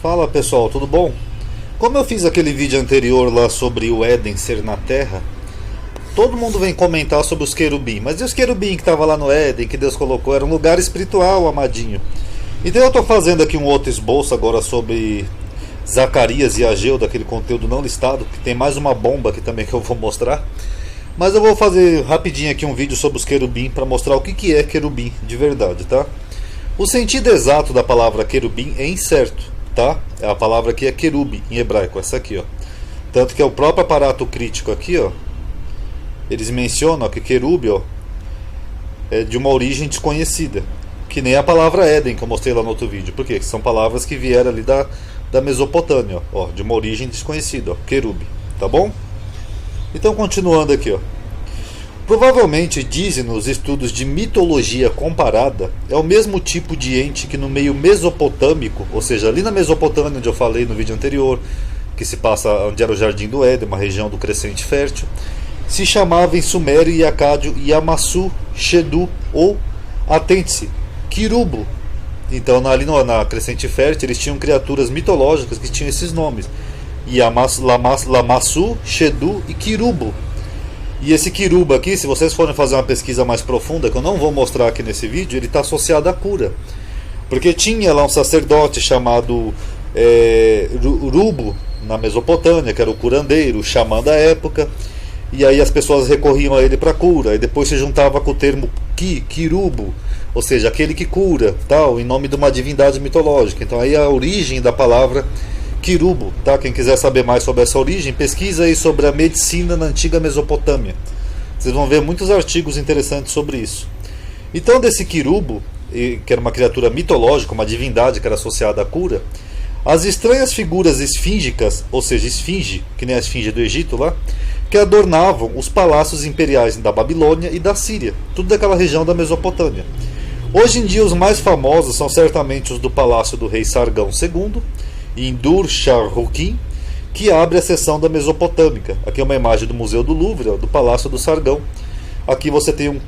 Fala pessoal, tudo bom? Como eu fiz aquele vídeo anterior lá sobre o Éden ser na Terra, todo mundo vem comentar sobre os querubim. Mas e os querubim que estavam lá no Éden, que Deus colocou? Era um lugar espiritual, amadinho. Então eu estou fazendo aqui um outro esboço agora sobre Zacarias e Ageu, daquele conteúdo não listado, que tem mais uma bomba aqui também que eu vou mostrar. Mas eu vou fazer rapidinho aqui um vídeo sobre os querubim para mostrar o que é querubim de verdade, tá? O sentido exato da palavra querubim é incerto, tá? A palavra aqui é querube em hebraico, essa aqui, ó. Tanto que é o próprio aparato crítico aqui, ó. Eles mencionam que querube, ó, é de uma origem desconhecida, que nem a palavra Éden que eu mostrei lá no outro vídeo. Por quê? São palavras que vieram ali da Mesopotâmia, ó, de uma origem desconhecida, ó, querube, tá bom? Então continuando aqui, ó. Provavelmente, dizem nos estudos de mitologia comparada, é o mesmo tipo de ente que no meio mesopotâmico, ou seja, ali na Mesopotâmia, onde eu falei no vídeo anterior, que se passa onde era o Jardim do Éden, uma região do crescente fértil, se chamava em sumério e acádio Yamassu, Shedu ou, atente-se, Kirubo. Então ali na crescente fértil eles tinham criaturas mitológicas que tinham esses nomes, Lamassu, Shedu e Kirubo. E esse Kiruba aqui, se vocês forem fazer uma pesquisa mais profunda, que eu não vou mostrar aqui nesse vídeo, ele está associado à cura. Porque tinha lá um sacerdote chamado Urubu, na Mesopotâmia, que era o curandeiro, o xamã da época. E aí as pessoas recorriam a ele para cura. E depois se juntava com o termo Kirubo, ou seja, aquele que cura, tal, em nome de uma divindade mitológica. Então aí a origem da palavra Kirubo, tá? Quem quiser saber mais sobre essa origem, pesquisa aí sobre a medicina na antiga Mesopotâmia. Vocês vão ver muitos artigos interessantes sobre isso. Então desse Kirubo, que era uma criatura mitológica, uma divindade que era associada à cura, as estranhas figuras esfíngicas, ou seja, esfinge, que nem a esfinge do Egito lá, que adornavam os palácios imperiais da Babilônia e da Síria, tudo daquela região da Mesopotâmia. Hoje em dia os mais famosos são certamente os do palácio do rei Sargão II, em Dur-Sharrukin, que abre a seção da Mesopotâmica. Aqui é uma imagem do Museu do Louvre, ó, do Palácio do Sargão. Aqui você tem um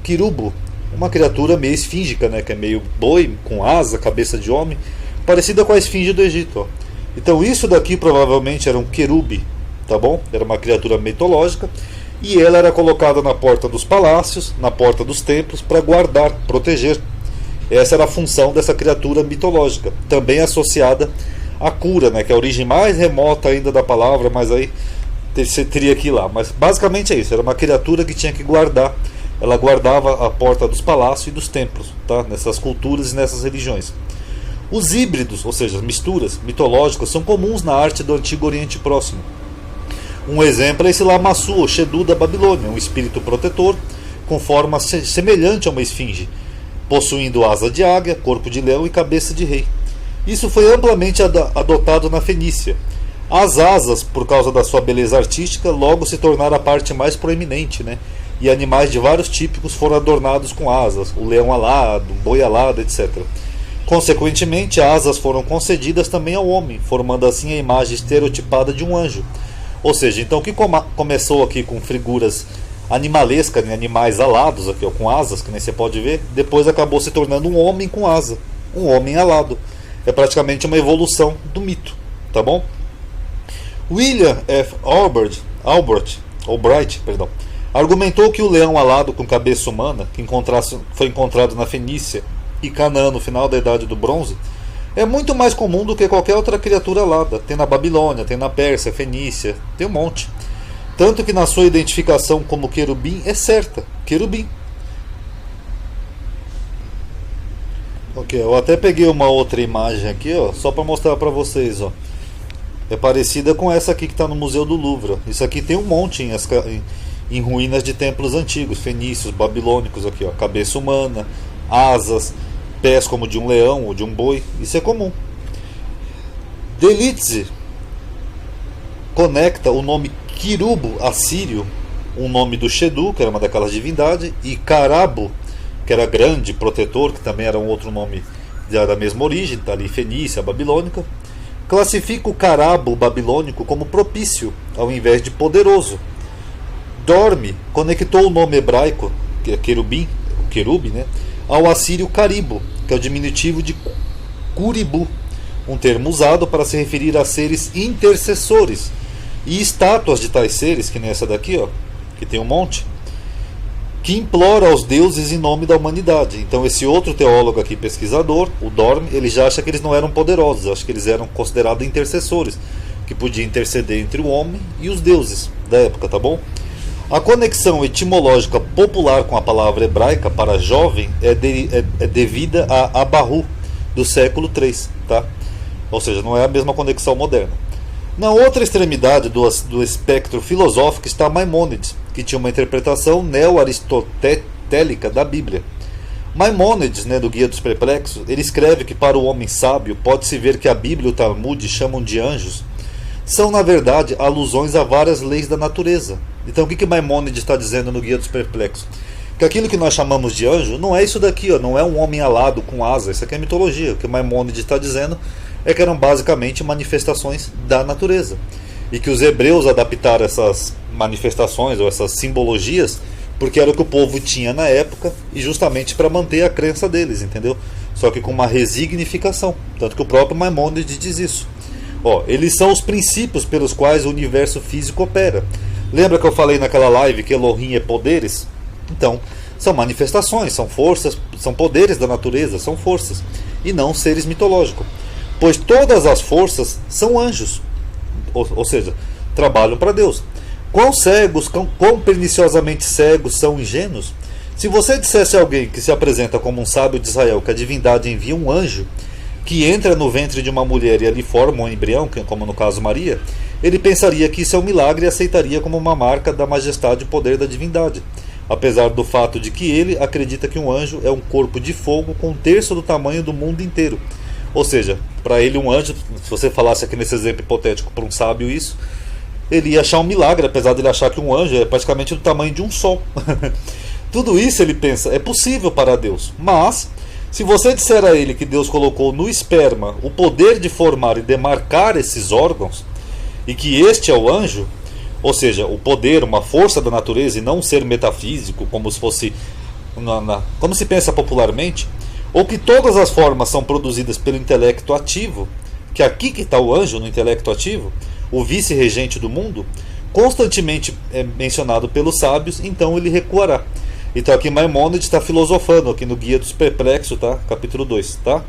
Kirubo, uma criatura meio esfíngica, né, que é meio boi, com asa, cabeça de homem, parecida com a esfinge do Egito. Ó. Então isso daqui provavelmente era um querube, tá bom? Era uma criatura mitológica, e ela era colocada na porta dos palácios, na porta dos templos, para guardar, proteger. Essa era a função dessa criatura mitológica, também associada à cura, né, que é a origem mais remota ainda da palavra, mas aí você teria que ir lá. Mas basicamente é isso, era uma criatura que tinha que guardar, ela guardava a porta dos palácios e dos templos, tá, nessas culturas e nessas religiões. Os híbridos, ou seja, as misturas mitológicas, são comuns na arte do Antigo Oriente Próximo. Um exemplo é esse Lamassu, ou Shedu da Babilônia, um espírito protetor com forma semelhante a uma esfinge, possuindo asa de águia, corpo de leão e cabeça de rei. Isso foi amplamente adotado na Fenícia. As asas, por causa da sua beleza artística, logo se tornaram a parte mais proeminente, né? E animais de vários típicos foram adornados com asas, o leão alado, o boi alado, etc. Consequentemente, asas foram concedidas também ao homem, formando assim a imagem estereotipada de um anjo. Ou seja, então o que começou aqui com figuras animalesca, né, animais alados aqui, ó, com asas, que nem você pode ver, depois acabou se tornando um homem com asa, um homem alado. É praticamente uma evolução do mito, tá bom? William F. Albright, argumentou que o leão alado com cabeça humana, que foi encontrado na Fenícia e Canaã no final da Idade do Bronze, é muito mais comum do que qualquer outra criatura alada. Tem na Babilônia, tem na Pérsia, Fenícia, tem um monte. Tanto que na sua identificação como querubim é certa, querubim. Ok, eu até peguei uma outra imagem aqui, ó, só para mostrar para vocês, ó. É parecida com essa aqui que está no Museu do Louvre. Isso aqui tem um monte em ruínas de templos antigos, fenícios, babilônicos aqui, ó, cabeça humana, asas, pés como de um leão ou de um boi. Isso é comum. Delitze conecta o nome Kirubo assírio, um nome do Shedu, que era uma daquelas divindades, e Karabo, que era grande, protetor, que também era um outro nome da mesma origem, tá ali Fenícia, babilônica. Classifica o Karabo babilônico como propício, ao invés de poderoso. Dorme conectou o nome hebraico, que é querubim, né, ao assírio Caribo, que é o diminutivo de Curibu, um termo usado para se referir a seres intercessores e estátuas de tais seres, que nem essa daqui, ó, que tem um monte, que implora aos deuses em nome da humanidade. Então esse outro teólogo aqui, pesquisador, o Dorme, ele já acha que eles não eram poderosos, acha que eles eram considerados intercessores, que podiam interceder entre o homem e os deuses da época, tá bom? A conexão etimológica popular com a palavra hebraica para jovem é devida a Abahu, do século III, tá? Ou seja, não é a mesma conexão moderna. Na outra extremidade do espectro filosófico está Maimônides, que tinha uma interpretação neo-aristotélica da Bíblia. Maimônides, do Guia dos Perplexos, ele escreve que para o homem sábio pode-se ver que a Bíblia e o Talmud chamam de anjos, são na verdade alusões a várias leis da natureza. Então o que Maimônides está dizendo no Guia dos Perplexos? Que aquilo que nós chamamos de anjo não é isso daqui, ó, não é um homem alado com asa, isso aqui é mitologia. O que Maimônides está dizendo é que eram basicamente manifestações da natureza. E que os hebreus adaptaram essas manifestações ou essas simbologias porque era o que o povo tinha na época e justamente para manter a crença deles, entendeu? Só que com uma resignificação. Tanto que o próprio Maimônides diz isso. Ó, eles são os princípios pelos quais o universo físico opera. Lembra que eu falei naquela live que Elohim é poderes? Então, são manifestações, são forças, são poderes da natureza, são forças, e não seres mitológicos. Pois todas as forças são anjos, ou seja, trabalham para Deus. Quão cegos, quão perniciosamente cegos são ingênuos? Se você dissesse a alguém que se apresenta como um sábio de Israel que a divindade envia um anjo que entra no ventre de uma mulher e ali forma um embrião, como no caso Maria, ele pensaria que isso é um milagre e aceitaria como uma marca da majestade e poder da divindade, apesar do fato de que ele acredita que um anjo é um corpo de fogo com um terço do tamanho do mundo inteiro. Ou seja, para ele um anjo, se você falasse aqui nesse exemplo hipotético para um sábio isso, ele ia achar um milagre, apesar de ele achar que um anjo é praticamente do tamanho de um sol. Tudo isso ele pensa, é possível para Deus. Mas, se você disser a ele que Deus colocou no esperma o poder de formar e demarcar esses órgãos, e que este é o anjo, ou seja, o poder, uma força da natureza e não um ser metafísico, como se fosse, como se pensa popularmente, ou que todas as formas são produzidas pelo intelecto ativo, que aqui que está o anjo no intelecto ativo, o vice-regente do mundo, constantemente é mencionado pelos sábios, então ele recuará. Então aqui Maimônides está filosofando aqui no Guia dos Perplexos, tá? Capítulo 2, tá?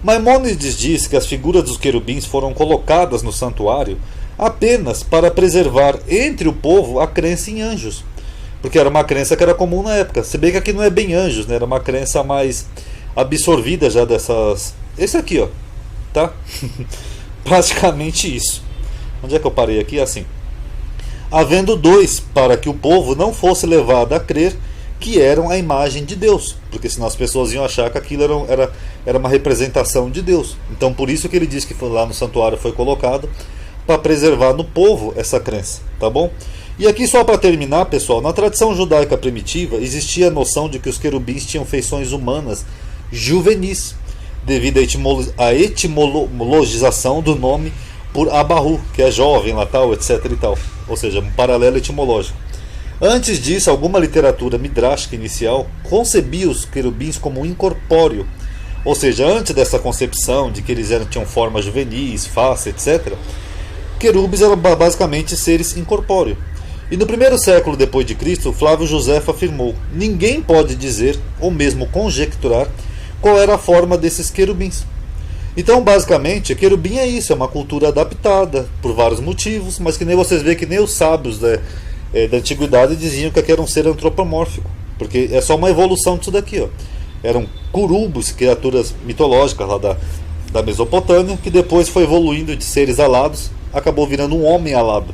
Maimônides diz que as figuras dos querubins foram colocadas no santuário apenas para preservar entre o povo a crença em anjos, porque era uma crença que era comum na época. Se bem que aqui não é bem anjos, né? Era uma crença mais absorvida já dessas... Esse aqui, ó, tá? Praticamente isso. Onde é que eu parei aqui? Assim. Havendo dois, para que o povo não fosse levado a crer que eram a imagem de Deus, porque senão as pessoas iam achar que aquilo era uma representação de Deus. Então por isso que ele diz que lá no santuário foi colocado para preservar no povo essa crença, tá bom? E aqui só para terminar, pessoal, na tradição judaica primitiva existia a noção de que os querubins tinham feições humanas juvenis, devido à etimologização do nome por Abahu, que é jovem, lá tal, etc e tal, ou seja, um paralelo etimológico. Antes disso, alguma literatura midrástica inicial concebia os querubins como incorpóreo, ou seja, antes dessa concepção de que eles tinham forma juvenis, face, etc., querubins eram basicamente seres incorpóreos. E no primeiro século depois de Cristo, Flávio Josefo afirmou: ninguém pode dizer, ou mesmo conjecturar, qual era a forma desses querubins. Então, basicamente, querubim é isso, é uma cultura adaptada por vários motivos, mas que nem vocês veem que nem os sábios da antiguidade diziam que aqui era um ser antropomórfico, porque é só uma evolução disso daqui, ó. Eram curubos, criaturas mitológicas lá da Mesopotâmia, que depois foi evoluindo de seres alados, acabou virando um homem alado.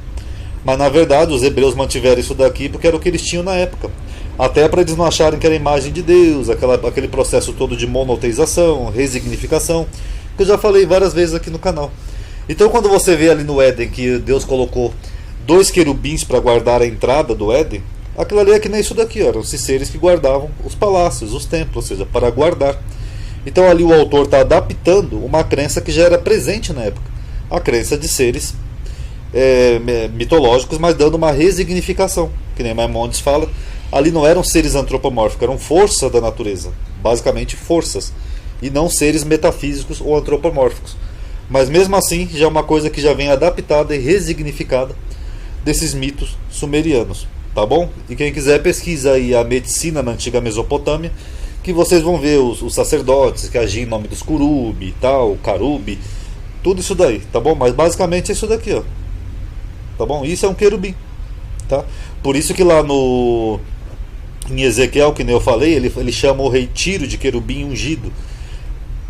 Mas na verdade os hebreus mantiveram isso daqui porque era o que eles tinham na época, até para eles não acharem que era a imagem de Deus, aquele processo todo de monoteização, resignificação, que eu já falei várias vezes aqui no canal. Então quando você vê ali no Éden que Deus colocou 2 querubins para guardar a entrada do Éden, aquilo ali é que nem isso daqui, ó, eram esses seres que guardavam os palácios, os templos, ou seja, para guardar. Então ali o autor está adaptando uma crença que já era presente na época, a crença de seres mitológicos, mas dando uma resignificação, que nem Maimônides fala. Ali não eram seres antropomórficos, eram forças da natureza, basicamente forças, e não seres metafísicos ou antropomórficos. Mas mesmo assim, já é uma coisa que já vem adaptada e resignificada desses mitos sumerianos, tá bom? E quem quiser pesquisa aí a medicina na antiga Mesopotâmia, que vocês vão ver os sacerdotes que agiam em nome dos Kurubi e tal, Karubi, tudo isso daí, tá bom? Mas basicamente é isso daqui, ó. Tá bom? Isso é um querubim, tá? Por isso que lá no em Ezequiel, que nem eu falei, ele chama o rei Tiro de querubim ungido.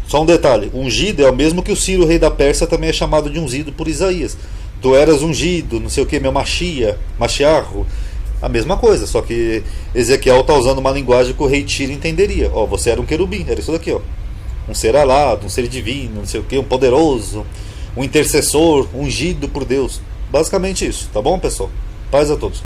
Só um detalhe, ungido é o mesmo que o Ciro, rei da Pérsia, também é chamado de ungido por Isaías. Tu eras ungido, não sei o que, meu Machiarro, a mesma coisa, só que Ezequiel está usando uma linguagem que o rei Tiro entenderia. Ó, você era um querubim, era isso daqui, ó. Um ser alado, um ser divino, não sei o que, um poderoso, um intercessor, ungido por Deus. Basicamente isso, tá bom, pessoal? Paz a todos.